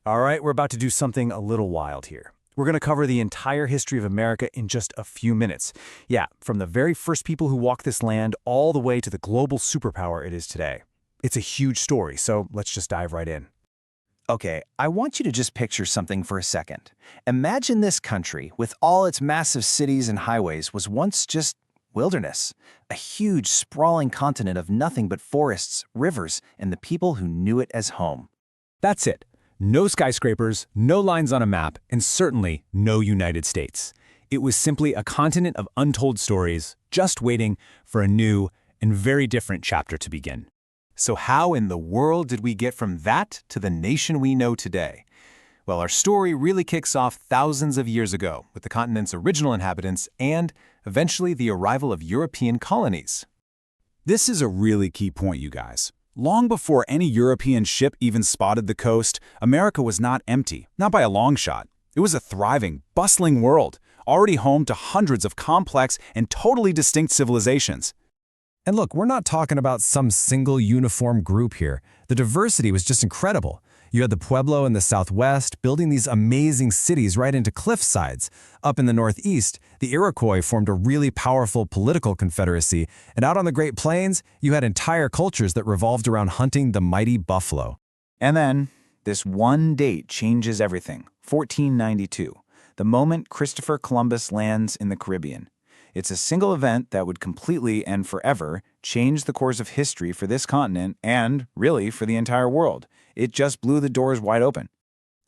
All right, we're about to do something a little wild here. We're going to cover the entire history of America in just a few minutes. Yeah, from the very first people who walked this land all the way to the global superpower it is today. It's a huge story, so let's just dive right in. Okay, I want you to just picture something for a second. Imagine this country, with all its massive cities and highways, was once just wilderness. A huge, sprawling continent of nothing but forests, rivers, and the people who knew it as home. That's it. No skyscrapers, no lines on a map, and certainly no United States. It was simply a continent of untold stories, just waiting for a new and very different chapter to begin. So how in the world did we get from that to the nation we know today? Well, our story really kicks off thousands of years ago with the continent's original inhabitants and, eventually, the arrival of European colonies. This is a really key point, you guys. Long before any European ship even spotted the coast, America was not empty, not by a long shot. It was a thriving, bustling world, already home to hundreds of complex and totally distinct civilizations. And look, we're not talking about some single uniform group here. The diversity was just incredible. You had the Pueblo in the southwest building these amazing cities right into cliff sides. Up in the northeast, the Iroquois formed a really powerful political confederacy, and out on the Great Plains, you had entire cultures that revolved around hunting the mighty buffalo. And then, this one date changes everything, 1492, the moment Christopher Columbus lands in the Caribbean. It's a single event that would completely and forever change the course of history for this continent and, really, for the entire world. It just blew the doors wide open.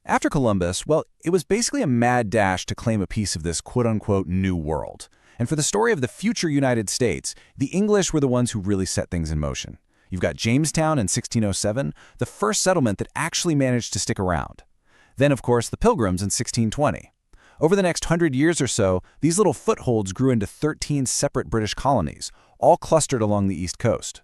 After Columbus, well, it was basically a mad dash to claim a piece of this quote-unquote new world. And for the story of the future United States, the English were the ones who really set things in motion. You've got Jamestown in 1607, the first settlement that actually managed to stick around. Then, of course, the Pilgrims in 1620. Over the next 100 years or so, these little footholds grew into 13 separate British colonies, all clustered along the East Coast.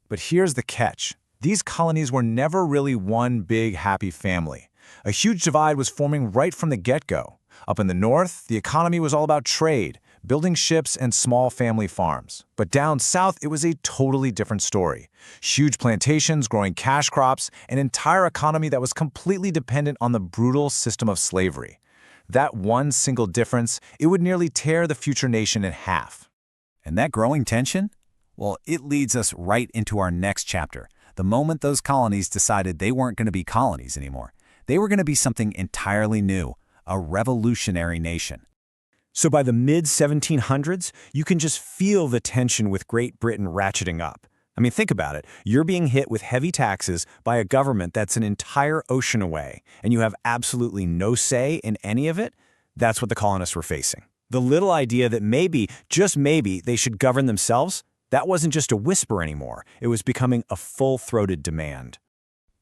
But here's the catch. These colonies were never really one big happy family. A huge divide was forming right from the get-go. Up in the north, the economy was all about trade, building ships and small family farms. But down south, it was a totally different story. Huge plantations, growing cash crops, an entire economy that was completely dependent on the brutal system of slavery. That one single difference, it would nearly tear the future nation in half. And that growing tension? Well, it leads us right into our next chapter. The moment those colonies decided they weren't going to be colonies anymore. They were going to be something entirely new, a revolutionary nation. So by the mid-1700s, you can just feel the tension with Great Britain ratcheting up. I mean, think about it. You're being hit with heavy taxes by a government that's an entire ocean away, and you have absolutely no say in any of it. That's what the colonists were facing. The little idea that maybe, just maybe, they should govern themselves, that wasn't just a whisper anymore. It was becoming a full-throated demand.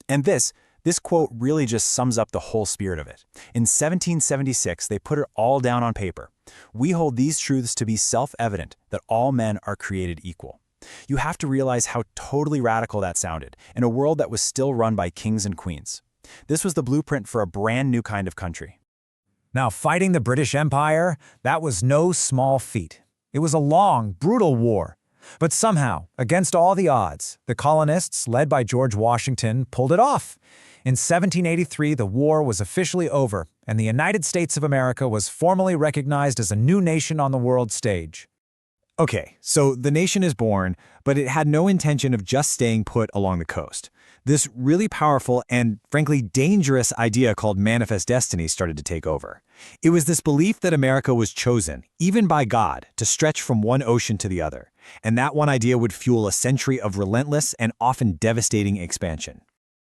And this quote really just sums up the whole spirit of it. In 1776, they put it all down on paper. We hold these truths to be self-evident, that all men are created equal. You have to realize how totally radical that sounded in a world that was still run by kings and queens. This was the blueprint for a brand new kind of country. Now, fighting the British Empire, that was no small feat. It was a long, brutal war. But somehow, against all the odds, the colonists, led by George Washington, pulled it off. In 1783, the war was officially over, and the United States of America was formally recognized as a new nation on the world stage. Okay, so the nation is born, but it had no intention of just staying put along the coast. This really powerful and, frankly, dangerous idea called manifest destiny started to take over. It was this belief that America was chosen, even by God, to stretch from one ocean to the other. And that one idea would fuel a century of relentless and often devastating expansion.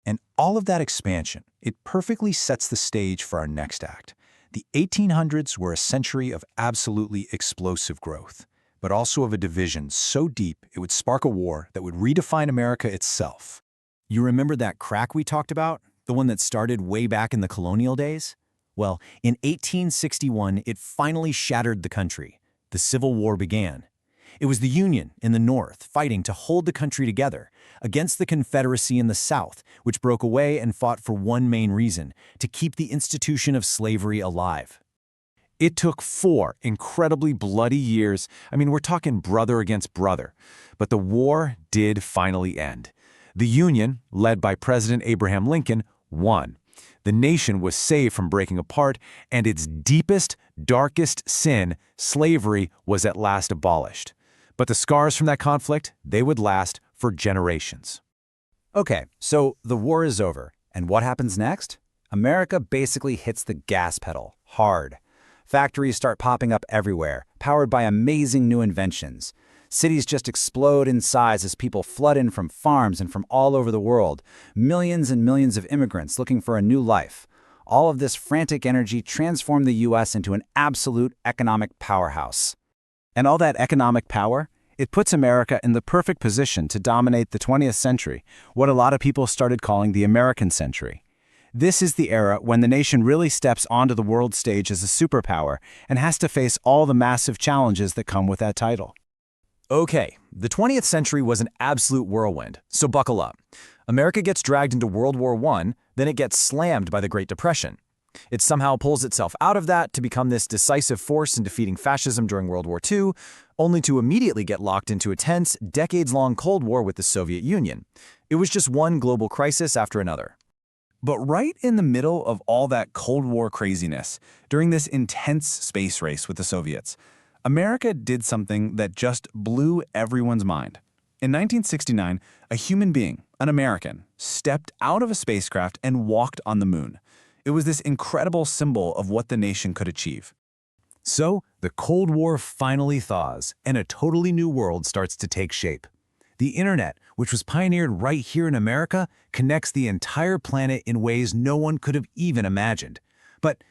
And all of that expansion, it perfectly sets the stage for our next act. The 1800s were a century of absolutely explosive growth, but also of a division so deep it would spark a war that would redefine America itself. You remember that crack we talked about? The one that started way back in the colonial days? Well, in 1861, it finally shattered the country. The Civil War began. It was the Union in the North fighting to hold the country together against the Confederacy in the South, which broke away and fought for one main reason: to keep the institution of slavery alive. It took 4 incredibly bloody years. I mean, we're talking brother against brother. But the war did finally end. The Union, led by President Abraham Lincoln, won. The nation was saved from breaking apart, and its deepest, darkest sin, slavery, was at last abolished. But the scars from that conflict, they would last for generations. Okay, so the war is over, and what happens next? America basically hits the gas pedal, hard. Factories start popping up everywhere, powered by amazing new inventions. Cities just explode in size as people flood in from farms and from all over the world. Millions and millions of immigrants looking for a new life. All of this frantic energy transformed the U.S. into an absolute economic powerhouse. And all that economic power, it puts America in the perfect position to dominate the 20th century, what a lot of people started calling the American century. This is the era when the nation really steps onto the world stage as a superpower and has to face all the massive challenges that come with that title. Okay, the 20th century was an absolute whirlwind, so buckle up. America gets dragged into World War I, then it gets slammed by the Great Depression. It somehow pulls itself out of that to become this decisive force in defeating fascism during World War II, only to immediately get locked into a tense, decades-long Cold War with the Soviet Union. It was just one global crisis after another. But right in the middle of all that Cold War craziness, during this intense space race with the Soviets, America did something that just blew everyone's mind. In 1969, a human being, an American, stepped out of a spacecraft and walked on the moon. It was this incredible symbol of what the nation could achieve. So, the Cold War finally thaws, and a totally new world starts to take shape. The internet, which was pioneered right here in America, connects the entire planet in ways no one could have even imagined. But,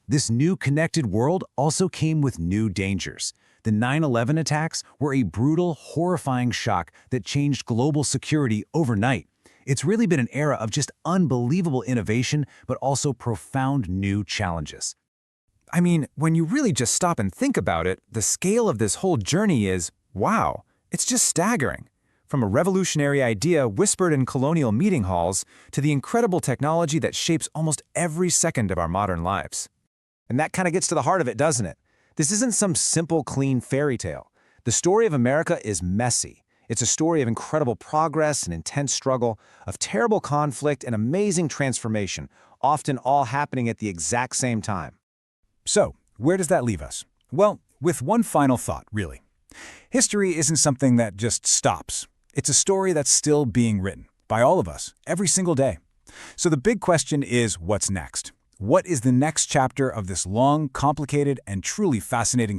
this new connected world also came with new dangers. The 9/11 attacks were a brutal, horrifying shock that changed global security overnight. It's really been an era of just unbelievable innovation, but also profound new challenges. I mean, when you really just stop and think about it, the scale of this whole journey is, wow, it's just staggering. From a revolutionary idea whispered in colonial meeting halls to the incredible technology that shapes almost every second of our modern lives. And that kind of gets to the heart of it, doesn't it? This isn't some simple, clean fairy tale. The story of America is messy. It's a story of incredible progress and intense struggle, of terrible conflict and amazing transformation, often all happening at the exact same time. So, where does that leave us? Well, with one final thought, really. History isn't something that just stops. It's a story that's still being written, by all of us, every single day. So the big question is, what's next? What is the next chapter of this long, complicated, and truly fascinating story?